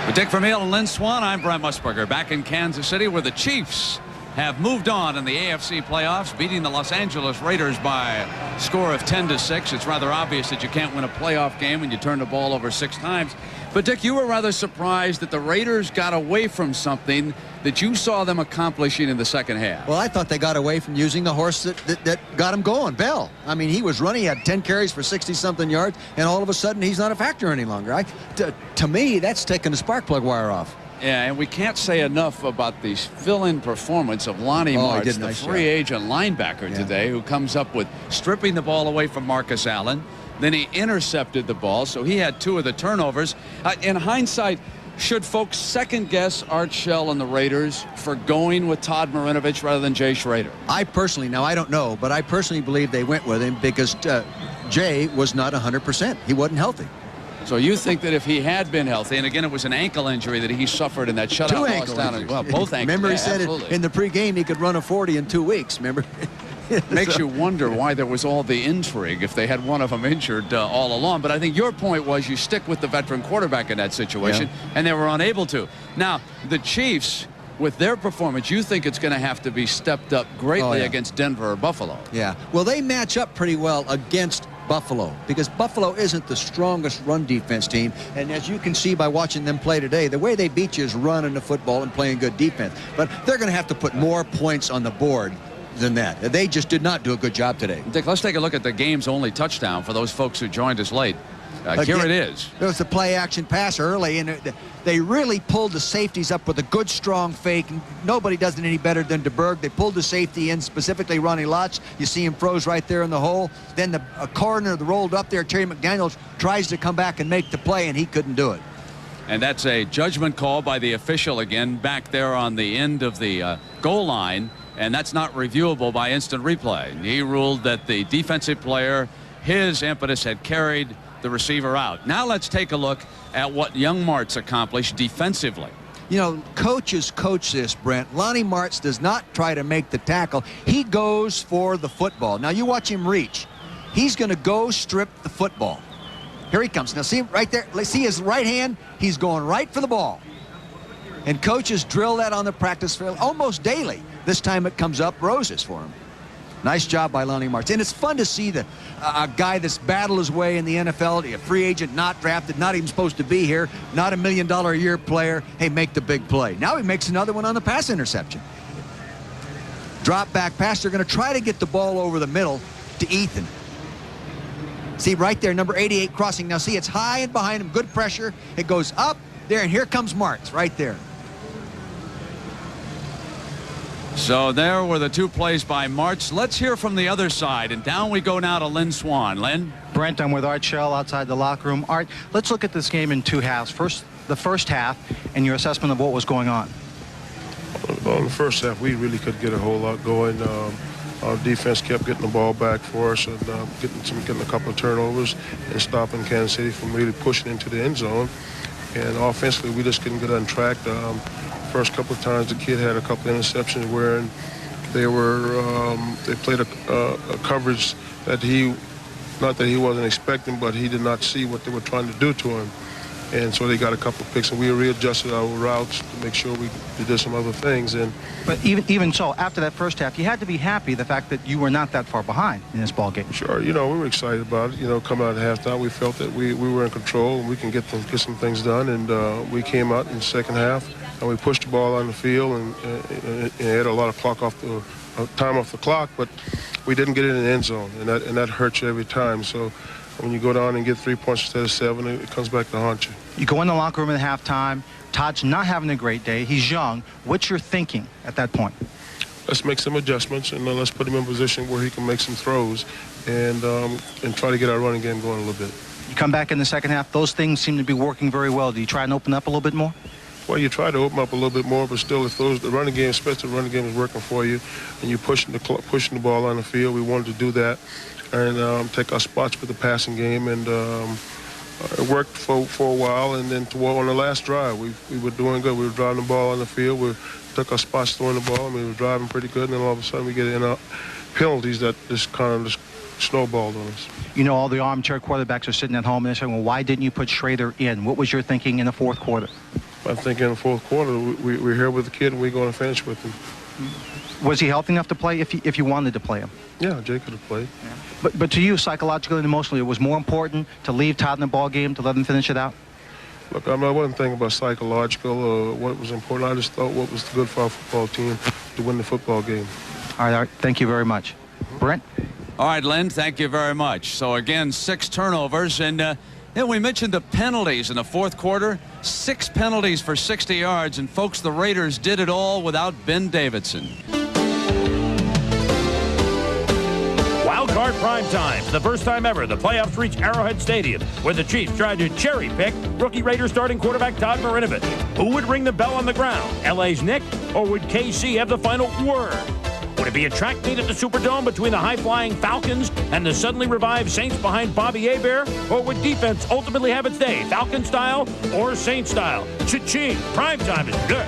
With Dick Vermeil and Lynn Swan, I'm Brent Musburger, back in Kansas City, where the Chiefs have moved on in the AFC playoffs, beating the Los Angeles Raiders by a score of 10-6. It's rather obvious that you can't win a playoff game when you turn the ball over 6 times. But, Dick, you were rather surprised that the Raiders got away from something that you saw them accomplishing in the second half. Well, I thought they got away from using the horse that got him going, Bell. I mean, he was running, he had 10 carries for 60-something yards, and all of a sudden he's not a factor any longer. To me, that's taking the spark plug wire off. Yeah, and we can't say enough about the fill-in performance of Lonnie Martz, the free agent linebacker today, who comes up with stripping the ball away from Marcus Allen. Then he intercepted the ball, so he had 2 of the turnovers. In hindsight, should folks second-guess Art Shell and the Raiders for going with Todd Marinovich rather than Jay Schrader? I personally, now I don't know, but I personally believe they went with him because Jay was not 100%. He wasn't healthy. So you think that if he had been healthy, and again, it was an ankle injury that he suffered in that shutout 2 loss ankle down injuries. Well, both ankles. Remember, he said absolutely. in the pregame he could run a 40 in 2 weeks. Remember? Makes you wonder why there was all the intrigue if they had one of them injured all along. But I think your point was you stick with the veteran quarterback in that situation, and they were unable to. Now, the Chiefs, with their performance, you think it's going to have to be stepped up greatly against Denver or Buffalo. Yeah. Well, they match up pretty well against Buffalo because Buffalo isn't the strongest run defense team, and as you can see by watching them play today, the way they beat you is running the football and playing good defense. But they're going to have to put more points on the board than that. They just did not do a good job today. Dick, let's take a look at the game's only touchdown for those folks who joined us late. Here it is. There was a play-action pass early, and they really pulled the safeties up with a good, strong fake. Nobody does it any better than DeBerg. They pulled the safety in, specifically Ronnie Lotz. You see him froze right there in the hole. Then a corner rolled up there. Terry McDaniels tries to come back and make the play, and he couldn't do it. And that's a judgment call by the official again back there on the end of the goal line, and that's not reviewable by instant replay. He ruled that the defensive player, his impetus had carried the receiver out. Now let's take a look at what young Martz accomplished defensively. You know, coaches coach this, Brent. Lonnie Martz does not try to make the tackle. He goes for the football. Now you watch him reach. He's going to go strip the football. Here he comes. Now see him right there. Let's see his right hand. He's going right for the ball. And coaches drill that on the practice field almost daily. This time it comes up roses for him. Nice job by Lonnie Martz. And it's fun to see a guy that's battled his way in the NFL, a free agent, not drafted, not even supposed to be here, not $1 million a year player, hey, make the big play. Now he makes another one on the pass interception. Drop back pass. They're going to try to get the ball over the middle to Ethan. See right there, number 88 crossing. Now see, it's high and behind him, good pressure. It goes up there, and here comes Martz right there. So there were the 2 plays by Martz. Let's hear from the other side, and down we go now to Lynn Swan. Lynn? Brent, I'm with Art Shell outside the locker room. Art, let's look at this game in 2 halves. First, the first half, and your assessment of what was going on. Well, in the first half, we really couldn't get a whole lot going. Our defense kept getting the ball back for us and getting a couple of turnovers and stopping Kansas City from really pushing into the end zone. And offensively, we just couldn't get on track. First couple of times, the kid had a couple of interceptions where they played a coverage that not that he wasn't expecting, but he did not see what they were trying to do to him. And so they got a couple of picks, and we readjusted our routes to make sure we did some other things. But even so, after that first half, you had to be happy the fact that you were not that far behind in this ball game. Sure, we were excited about it. Coming out at halftime, we felt that we were in control and we can get some things done. And we came out in the second half and we pushed the ball on the field and had a lot of time off the clock, but we didn't get it in the end zone, and that hurts you every time. So when you go down and get 3 points instead of 7, it comes back to haunt you. You go in the locker room at halftime. Todd's not having a great day. He's young. What's your thinking at that point? Let's make some adjustments and let's put him in a position where he can make some throws and try to get our running game going a little bit. You come back in the second half. Those things seem to be working very well. Do you try and open up a little bit more? Well, you try to open up a little bit more, but still, if the running game, especially the running game, is working for you, and you're pushing the ball on the field, we wanted to do that and take our spots for the passing game, and it worked for a while. And then on the last drive, we were doing good. We were driving the ball on the field. We took our spots throwing the ball. We were driving pretty good, and then all of a sudden we get in penalties that just kind of snowballed on us. All the armchair quarterbacks are sitting at home and they're saying, well, why didn't you put Schrader in? What was your thinking in the fourth quarter? I think in the fourth quarter, we're here with the kid and we're going to finish with him. Was he healthy enough to play if you wanted to play him? Yeah, Jay could have played. Yeah. But to you, psychologically and emotionally, it was more important to leave Todd in the ball game, to let him finish it out? Look, I wasn't thinking about psychological or what was important. I just thought what was good for our football team to win the football game. All right. Thank you very much. Brent? All right, Lynn, thank you very much. So, again, 6 turnovers. And we mentioned the penalties in the fourth quarter. 6 penalties for 60 yards. And, folks, the Raiders did it all without Ben Davidson. Wildcard prime time. The first time ever the playoffs reach Arrowhead Stadium, where the Chiefs tried to cherry-pick rookie Raiders starting quarterback Todd Marinovich. Who would ring the bell on the ground? LA's Nick, or would KC have the final word? Would it be a track meet at the Superdome between the high-flying Falcons and the suddenly revived Saints behind Bobby Hebert? Or would defense ultimately have its day, Falcon style or Saint style? Cha-ching! Prime time is good.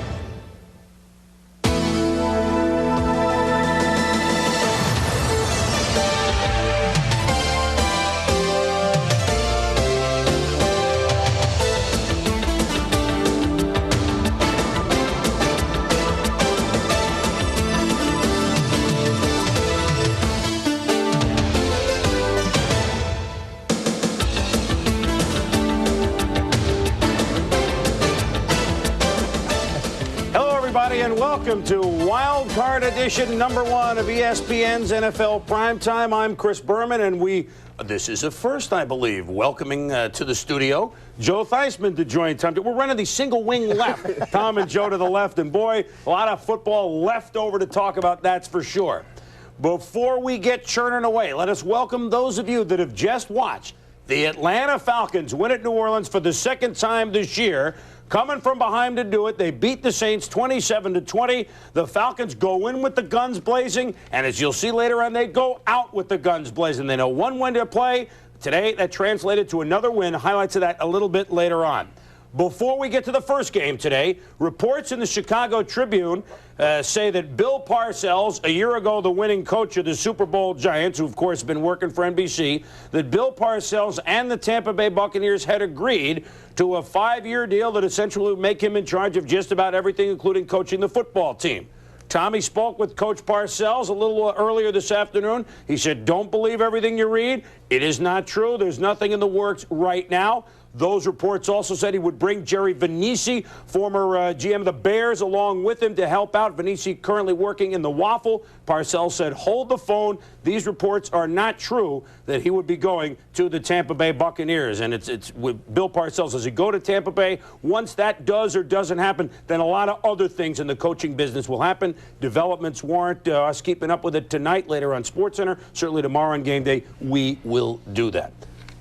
And welcome to Wild Card Edition number 1 of ESPN's NFL Primetime. I'm Chris Berman, and this is a first, I believe, welcoming to the studio Joe Theismann to join Tom. We're running the single wing left, Tom and Joe to the left, and boy, a lot of football left over to talk about, that's for sure. Before we get churning away, let us welcome those of you that have just watched the Atlanta Falcons win at New Orleans for the second time this year. Coming from behind to do it, they beat the Saints 27-20. The Falcons go in with the guns blazing, and as you'll see later on, they go out with the guns blazing. They know one win to play. Today, that translated to another win. Highlights of that a little bit later on. Before we get to the first game today, reports in the Chicago Tribune say that Bill Parcells, a year ago the winning coach of the Super Bowl Giants, who of course has been working for NBC, that Bill Parcells and the Tampa Bay Buccaneers had agreed to a 5-year deal that essentially would make him in charge of just about everything, including coaching the football team. Tommy spoke with Coach Parcells a little earlier this afternoon. He said, don't believe everything you read. It is not true. There's nothing in the works right now. Those reports also said he would bring Jerry Venisi, former GM of the Bears, along with him to help out. Venisi currently working in the Waffle. Parcells said, hold the phone. These reports are not true that he would be going to the Tampa Bay Buccaneers. And it's with Bill Parcells, as he go to Tampa Bay, once that does or doesn't happen, then a lot of other things in the coaching business will happen. Developments warrant us keeping up with it tonight, later on SportsCenter. Certainly tomorrow on game day, we will do that.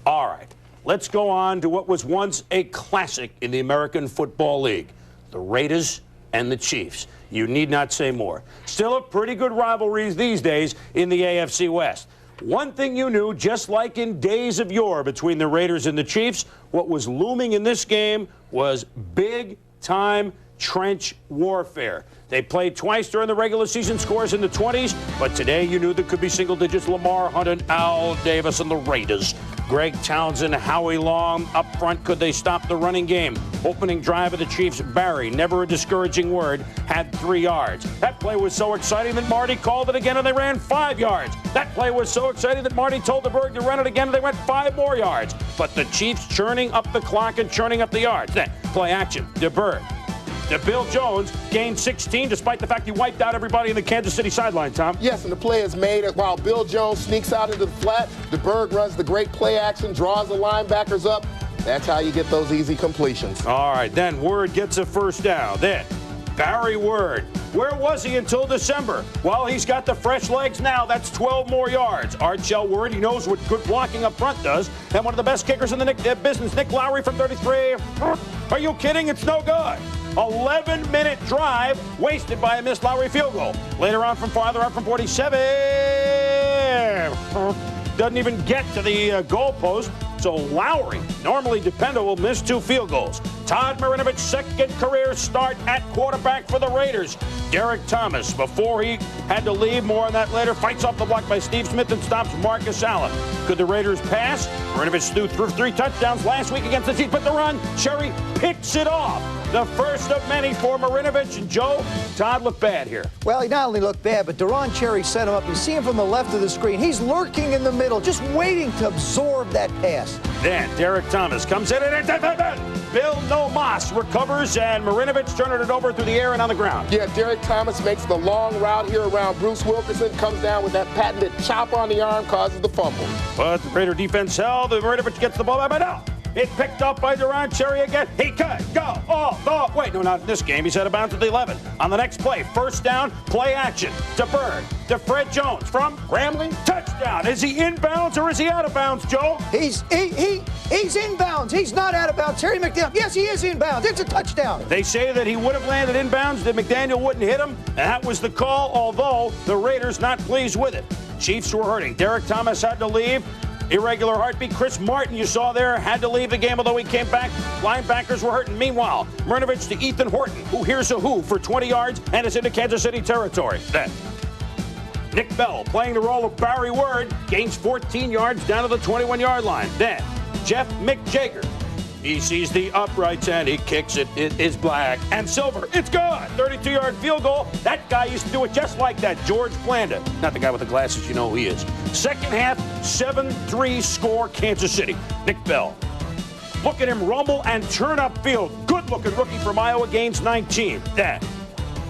All right. Let's go on to what was once a classic in the American Football League, the Raiders and the Chiefs. You need not say more. Still a pretty good rivalries these days in the AFC West. One thing you knew, just like in days of yore between the Raiders and the Chiefs, what was looming in this game was big-time trench warfare. They played twice during the regular season, scores in the 20s, but today you knew there could be single digits. Lamar Hunt and Al Davis and the Raiders. Greg Townsend, Howie Long up front. Could they stop the running game? Opening drive of the Chiefs, Barry, never a discouraging word, had 3 yards. That play was so exciting that Marty called it again and they ran 5 yards. That play was so exciting that Marty told the Berg to run it again and they went 5 more yards. But the Chiefs churning up the clock and churning up the yards. Then play action, DeBerg. To Bill Jones, gained 16 despite the fact he wiped out everybody in the Kansas City sideline, Tom. Yes, and the play is made while Bill Jones sneaks out into the flat. DeBerg runs the great play action, draws the linebackers up. That's how you get those easy completions. All right, then Word gets a first down. Then Barry Word. Where was he until December? Well, he's got the fresh legs now. That's 12 more yards. Archell Word, he knows what good blocking up front does. And one of the best kickers in the business, Nick Lowry from 33. Are you kidding? It's no good. 11-minute drive wasted by a missed Lowry field goal. Later on from farther out from 47. Doesn't even get to the goal post. So Lowry, normally dependable, missed 2 field goals. Todd Marinovic's second career start at quarterback for the Raiders. Derek Thomas, before he had to leave, more on that later, fights off the block by Steve Smith and stops Marcus Allen. Could the Raiders pass? Marinovich threw 3 touchdowns last week against the Chiefs, but the run, Cherry picks it off. The first of many for Marinovich. And Joe, Todd looked bad here. Well, he not only looked bad, but Deron Cherry set him up. You see him from the left of the screen. He's lurking in the middle, just waiting to absorb that pass. Then Derek Thomas comes in and Bill Nomas recovers, and Marinovich turning it over through the air and on the ground. Yeah, Derek Thomas makes the long route here around Bruce Wilkerson, comes down with that patented chop on the arm, causes the fumble. But the Raider defense held. Marinovich gets the ball back, but no. It picked up by Deron Cherry again. He could go all the way. No, not in this game. He's out of bounds at the 11. On the next play, first down, play action to Bird, to Fred Jones from Grambling. Touchdown. Is he inbounds or is he out of bounds, Joe? He's inbounds. He's not out of bounds. Terry McDaniel. Yes, he is inbounds. It's a touchdown. They say that he would have landed inbounds, that McDaniel wouldn't hit him. And that was the call, although the Raiders not pleased with it. Chiefs were hurting. Derek Thomas had to leave. Irregular heartbeat. Chris Martin, you saw there, had to leave the game, although he came back. Linebackers were hurting. Meanwhile, Marinovich to Ethan Horton, who here's a who for 20 yards and is into Kansas City territory. Then Nick Bell playing the role of Barry Word, gains 14 yards down to the 21-yard line. Then Jeff McJager. He sees the uprights and he kicks it. It is black and silver. It's good. 32-yard field goal. That guy used to do it just like that. George Blanda. Not the guy with the glasses. You know who he is. Second half, 7-3 score Kansas City. Nick Bell. Look at him rumble and turn upfield. Good-looking rookie from Iowa, gains 19. Then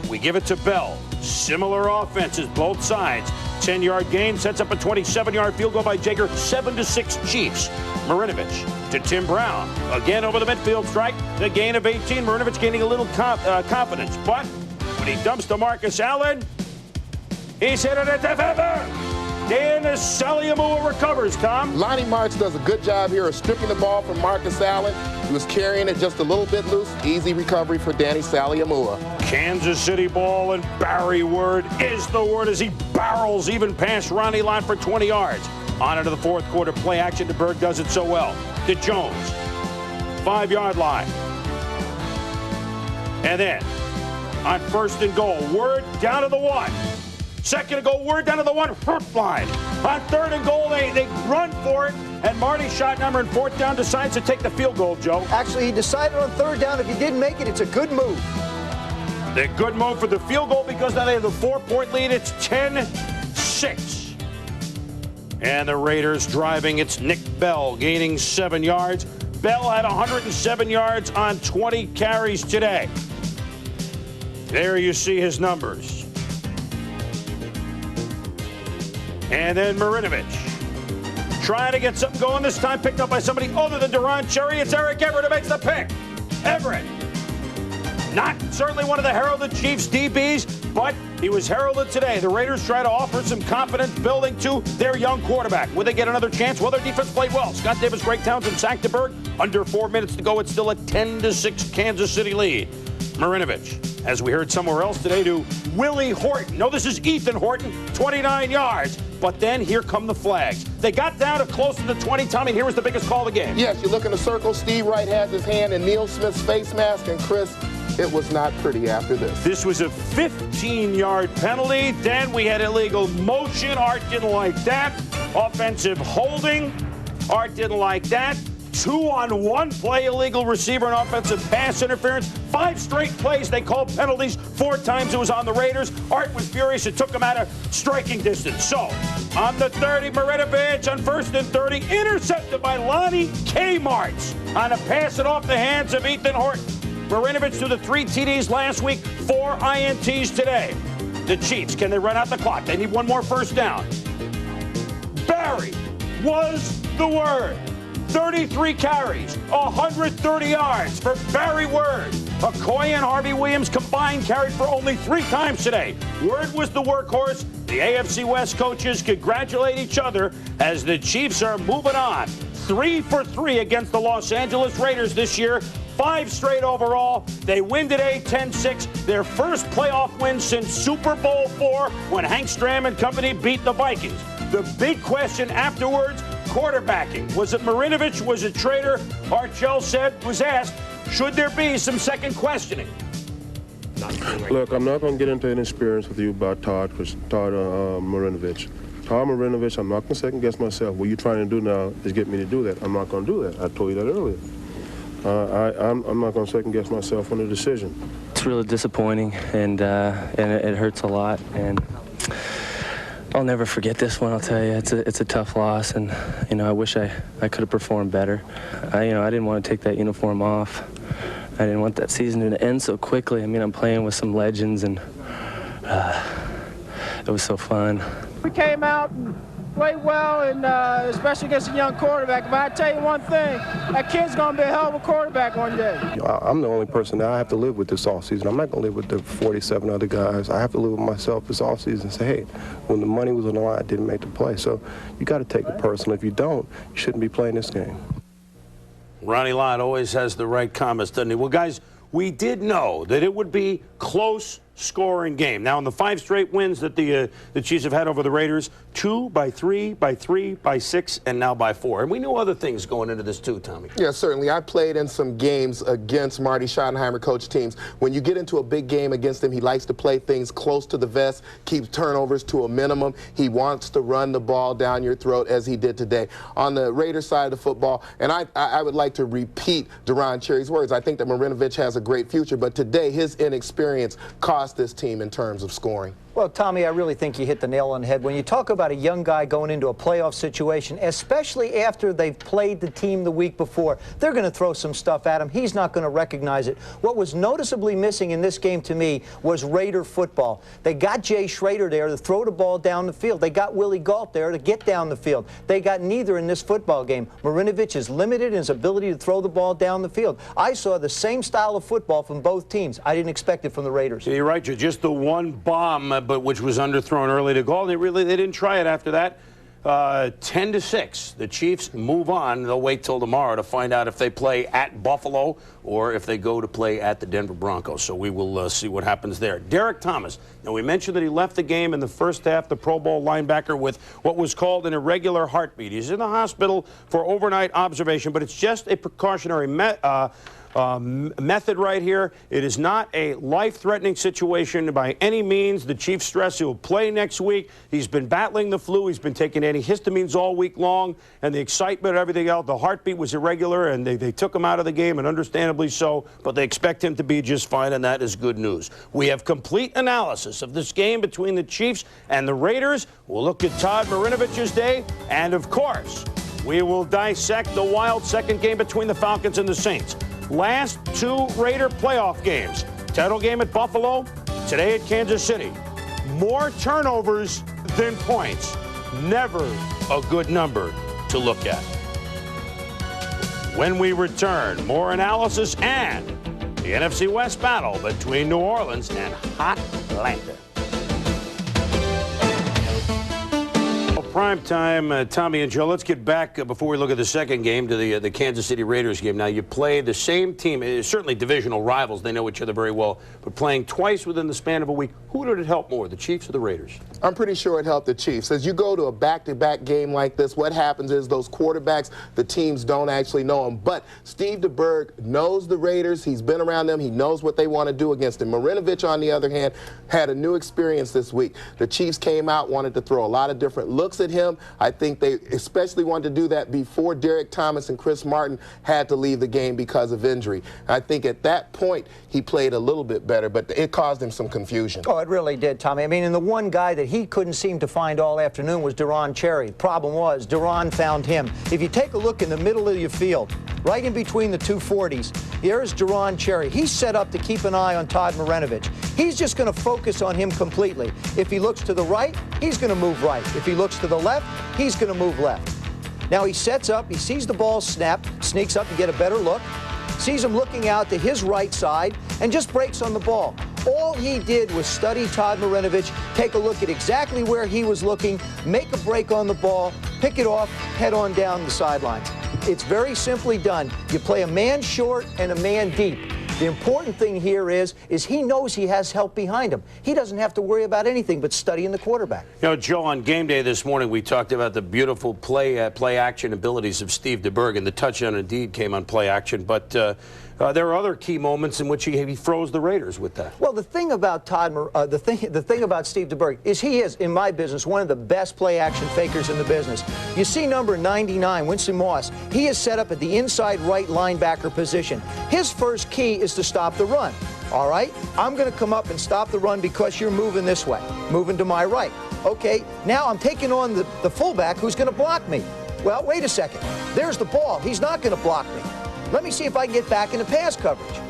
we give it to Bell. Similar offenses, both sides. 10-yard gain sets up a 27-yard field goal by Jager. 7-6 Chiefs. Marinovich to Tim Brown. Again over the midfield strike. The gain of 18. Marinovich gaining a little confidence. But when he dumps to Marcus Allen, he's hit it at defender. Dan Saliamua recovers, Tom. Lonnie Martz does a good job here of stripping the ball from Marcus Allen. He was carrying it just a little bit loose. Easy recovery for Danny Saliamua. Kansas City ball, and Barry Word is the word as he barrels even past Ronnie Lott for 20 yards. On into the fourth quarter, play action. DeBerg does it so well. To Jones, 5-yard line. And then on first and goal, Word down to the 1. Second and goal, Word down to the 1 line. On third and goal, they run for it, and Marty Schottenheimer in fourth down decides to take the field goal, Joe. Actually, he decided on third down if he didn't make it, it's a good move. The good move for the field goal because now they have the 4-point lead. It's 10-6. And the Raiders driving. It's Nick Bell gaining 7 yards. Bell had 107 yards on 20 carries today. There you see his numbers. And then Marinovich trying to get something going this time, picked up by somebody other than Deron Cherry. It's Eric Everett who makes the pick. Everett. Not certainly one of the heralded Chiefs DBs, but he was heralded today. The Raiders try to offer some confidence building to their young quarterback. Will they get another chance? Well, their defense played well. Scott Davis, Greg Townsend, sacked DeBerg. Under 4 minutes to go. It's still a 10-6 Kansas City lead. Marinovich, as we heard somewhere else today, to Willie Horton. No, this is Ethan Horton, 29 yards. But then here come the flags. They got down to close to the 20, Tommy, and here was the biggest call of the game. Yes, you look in the circle. Steve Wright has his hand in Neil Smith's face mask, and Chris, it was not pretty after this. This was a 15-yard penalty. Then we had illegal motion. Art didn't like that. Offensive holding. Art didn't like that. 2-on-1 play, illegal receiver and offensive pass interference. 5 straight plays they called penalties. 4 times it was on the Raiders. Art was furious. It took him out of striking distance. So on the 30, Marinovich on first and 30, intercepted by Lonnie K. Martz on a pass it off the hands of Ethan Horton. Marinovich threw the 3 TDs last week, 4 INTs today. The Chiefs, can they run out the clock? They need one more first down. Barry was the word. 33 carries, 130 yards for Barry Word. Okoye and Harvey Williams combined carried for only 3 times today. Word was the workhorse. The AFC West coaches congratulate each other as the Chiefs are moving on. 3 for 3 against the Los Angeles Raiders this year. 5 straight overall. They win today 10-6. Their first playoff win since Super Bowl IV when Hank Stram and company beat the Vikings. The big question afterwards, quarterbacking. Was it Marinovich? Was it Trader? Archell was asked, Should there be some second questioning? Look, I'm not going to get into an experience with you about Todd Marinovich. Todd Marinovich, I'm not going to second guess myself. What you're trying to do now is get me to do that. I'm not going to do that. I told you that earlier. I'm not going to second guess myself on the decision. It's really disappointing, and it hurts a lot. And I'll never forget this one. I'll tell you, it's a tough loss, and I wish I could have performed better. I didn't want to take that uniform off. I didn't want that season to end so quickly. I mean, I'm playing with some legends, and it was so fun. We came out and played well, and especially against a young quarterback. But I tell you one thing, that kid's going to be a hell of a quarterback one day. I'm the only person that I have to live with this offseason. I'm not going to live with the 47 other guys. I have to live with myself this offseason and say, hey, when the money was on the line, I didn't make the play. So you got to take it personal. If you don't, you shouldn't be playing this game. Ronnie Lott always has the right comments, doesn't he? Well, guys, we did know that it would be close scoring game. Now, in the 5 straight wins that the Chiefs have had over the Raiders, 2 by 3, by 3, by 6, and now by 4. And we knew other things going into this too, Tommy. Yeah, certainly. I played in some games against Marty Schottenheimer coach teams. When you get into a big game against him, he likes to play things close to the vest, keeps turnovers to a minimum. He wants to run the ball down your throat as he did today. On the Raiders side of the football, and I would like to repeat Deron Cherry's words. I think that Marinovich has a great future, but today his inexperience cost this team in terms of scoring. Well, Tommy, I really think you hit the nail on the head. When you talk about a young guy going into a playoff situation, especially after they've played the team the week before, they're going to throw some stuff at him. He's not going to recognize it. What was noticeably missing in this game to me was Raider football. They got Jay Schrader there to throw the ball down the field. They got Willie Gault there to get down the field. They got neither in this football game. Marinovich is limited in his ability to throw the ball down the field. I saw the same style of football from both teams. I didn't expect it from the Raiders. You're right, just the one bomb, but which was underthrown early to goal. They didn't try it after that. 10-6. The Chiefs move on. They'll wait till tomorrow to find out if they play at Buffalo or if they go to play at the Denver Broncos. So we will see what happens there. Derek Thomas. Now, we mentioned that he left the game in the first half, the Pro Bowl linebacker, with what was called an irregular heartbeat. He's in the hospital for overnight observation, but it's just a precautionary method right here. It is not a life-threatening situation by any means. The Chiefs stress he will play next week. He's been battling the flu. He's been taking antihistamines all week long, and the excitement, everything else, the heartbeat was irregular, and they took him out of the game, and understandably so, but they expect him to be just fine, and that is good news. We have complete analysis of this game between the Chiefs and the Raiders. We'll look at Todd Marinovich's day, and of course, we will dissect the wild second game between the Falcons and the Saints. Last 2 Raider playoff games. Title game at Buffalo, today at Kansas City. More turnovers than points. Never a good number to look at. When we return, more analysis and the NFC West battle between New Orleans and hot Atlanta. Prime time, Tommy and Joe. Let's get back before we look at the second game to the Kansas City Raiders game. Now, you play the same team, certainly divisional rivals. They know each other very well, but playing twice within the span of a week. Who did it help more, the Chiefs or the Raiders? I'm pretty sure it helped the Chiefs. As you go to a back-to-back game like this, what happens is those quarterbacks, the teams don't actually know them. But Steve DeBerg knows the Raiders. He's been around them. He knows what they want to do against them. Marinovich, on the other hand, had a new experience this week. The Chiefs came out, wanted to throw a lot of different looks at him. I think they especially wanted to do that before Derek Thomas and Chris Martin had to leave the game because of injury. I think at that point he played a little bit better, but it caused him some confusion. Oh, it really did, Tommy. I mean, and the one guy that he couldn't seem to find all afternoon was Deron Cherry. Problem was, Deron found him. If you take a look in the middle of your field, right in between the 240s, here's Deron Cherry. He's set up to keep an eye on Todd Marinovich. He's just going to focus on him completely. If he looks to the right, he's going to move right. If he looks to the left, he's going to move left. Now he sets up, he sees the ball snap, sneaks up to get a better look, sees him looking out to his right side, and just breaks on the ball. All he did was study Todd Marinovich, take a look at exactly where he was looking, make a break on the ball, pick it off, head on down the sidelines. It's very simply done. You play a man short and a man deep. The important thing here is he knows he has help behind him. He doesn't have to worry about anything but studying the quarterback. You know, Joe, on game day this morning, we talked about the beautiful play action abilities of Steve DeBerg, and the touchdown indeed came on play action. But there are other key moments in which he froze the Raiders with that. Well, the thing about the thing about Steve DeBerg is he is, in my business, one of the best play-action fakers in the business. You see number 99, Winston Moss. He is set up at the inside right linebacker position. His first key is to stop the run. All right? I'm going to come up and stop the run because you're moving this way, moving to my right. Okay, now I'm taking on the fullback who's going to block me. Well, wait a second. There's the ball. He's not going to block me. Let me see if I can get back into pass coverage.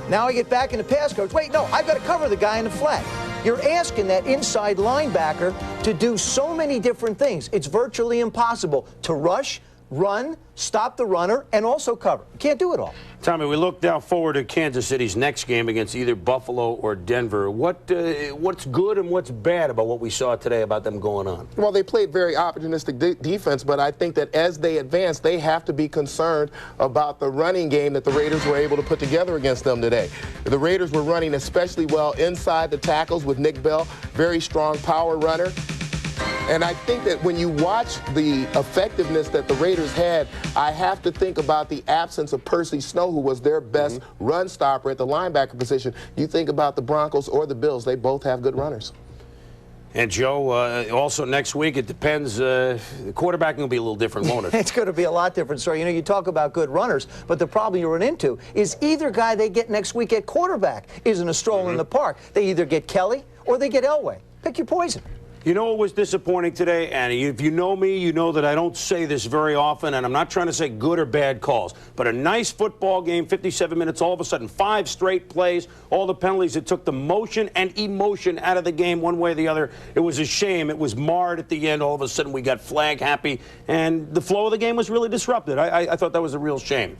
Now I get back into pass coverage. Wait, no, I've got to cover the guy in the flat. You're asking that inside linebacker to do so many different things. It's virtually impossible to rush, run, stop the runner, and also cover. You can't do it all. Tommy, we look now forward to Kansas City's next game against either Buffalo or Denver. What's good and what's bad about what we saw today about them going on? Well, they played very opportunistic defense, but I think that as they advance, they have to be concerned about the running game that the Raiders were able to put together against them today. The Raiders were running especially well inside the tackles with Nick Bell, very strong power runner. And I think that when you watch the effectiveness that the Raiders had, I have to think about the absence of Percy Snow, who was their best run stopper at the linebacker position. You think about the Broncos or the Bills, they both have good runners. And, Joe, also next week, it depends. The quarterbacking will be a little different, won't it? It's going to be a lot different. So, you know, you talk about good runners, but the problem you run into is either guy they get next week at quarterback isn't a stroll in the park. They either get Kelly or they get Elway. Pick your poison. You know what was disappointing today, Annie? If you know me, you know that I don't say this very often, and I'm not trying to say good or bad calls. But a nice football game, 57 minutes, all of a sudden 5 straight plays, all the penalties. It took the motion and emotion out of the game one way or the other. It was a shame. It was marred at the end. All of a sudden we got flag happy, and the flow of the game was really disrupted. I thought that was a real shame.